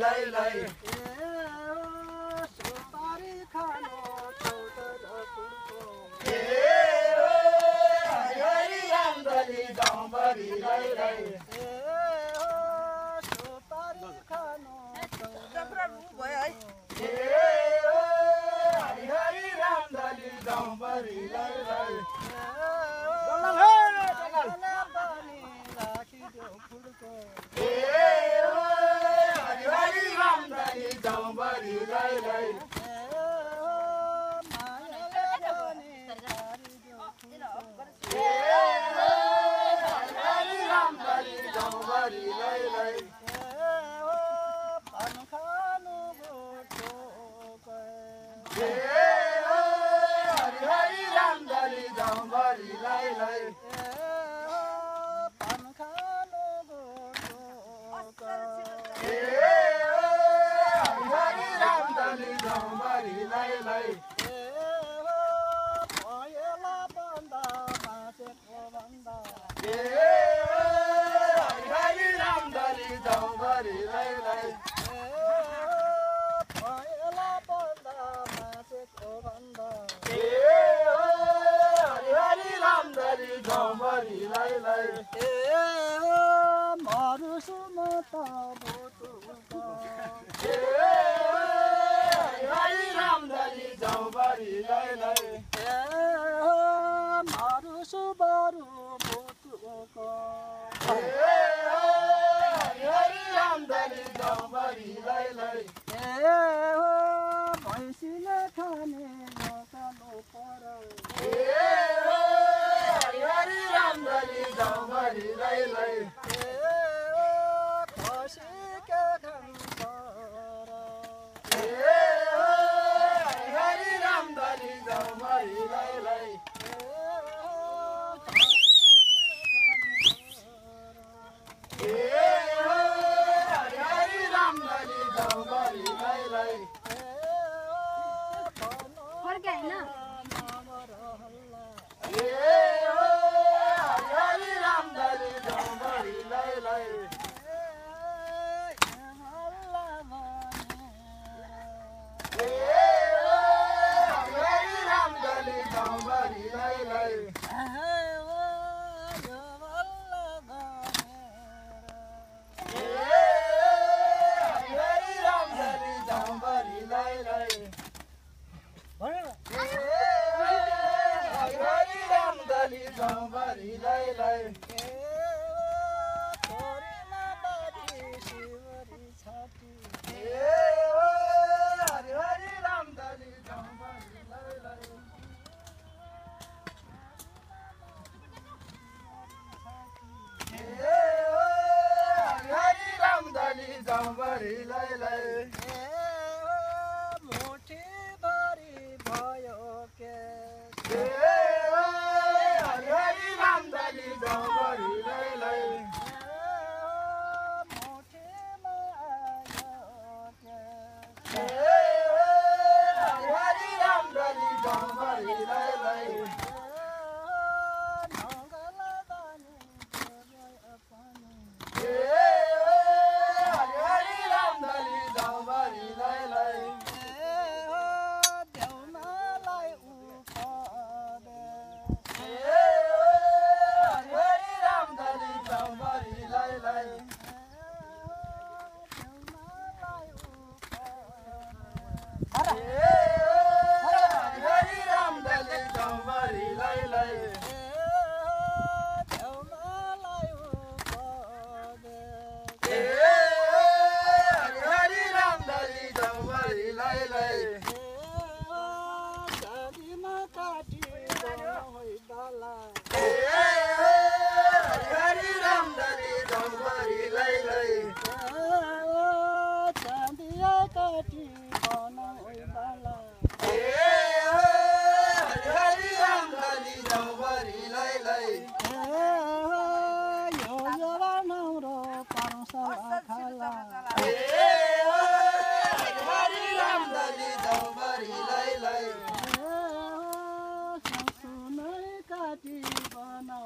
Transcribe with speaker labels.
Speaker 1: लै लै
Speaker 2: सुपारी खानु चौध फुलको
Speaker 1: हरि रामदली गाउँभरि लै लै
Speaker 2: सुपारी खानु
Speaker 1: हरि रामदली गाउँभरि लै लै हरि रामदली गाउँभरि लै लै हरि रामदली गाउँभरि लै लै हरि रामदली गाउँभरि लै लै हरि रामदली गाउँभरि लै लै हरि रामदली गाउँभरि लै लै हरि रामदली गाउँभरि लै लै हरि रामदली गाउँभरि लै लै हरि रामदली गाउँभरि लै लै
Speaker 2: भैँसीले खाने नकालो पर
Speaker 1: हरि रामदली गाउँभरि लै लै
Speaker 2: खसीका खान्छ
Speaker 1: हरि रामदली गाउँभरि लै लै हरि रामदली गाउँभरि लै लै हरि रामदली गाउँभरि लै लै हरि रामदली गाउँभरि लै लै हरि रामदली गाउँभरि लै लै हरि रामदली गाउँभरि लै लै हरि रामदली गाउँभरि लै लै हरि रामदली गाउँभरि लै लै
Speaker 2: मुठीभरि भयो के
Speaker 1: हरि रामदली गाउँभरि लै लै
Speaker 2: मुठीमा आयो के
Speaker 1: हरि रामदली गाउँभरि लै लै हरि रामदली गाउँभरि लै लै
Speaker 2: देउमालाई उफाले
Speaker 1: हरि रामदली गाउँभरि लै लै हरि रामदली गाउँभरि लै लै हरि रामदली गाउँभरि लै लै हरि रामदली गाउँभरि लै लै हरि रामदली गाउँभरि लै लै हरि रामदली गाउँभरि लै लै
Speaker 2: सुनै काटी बनाऊ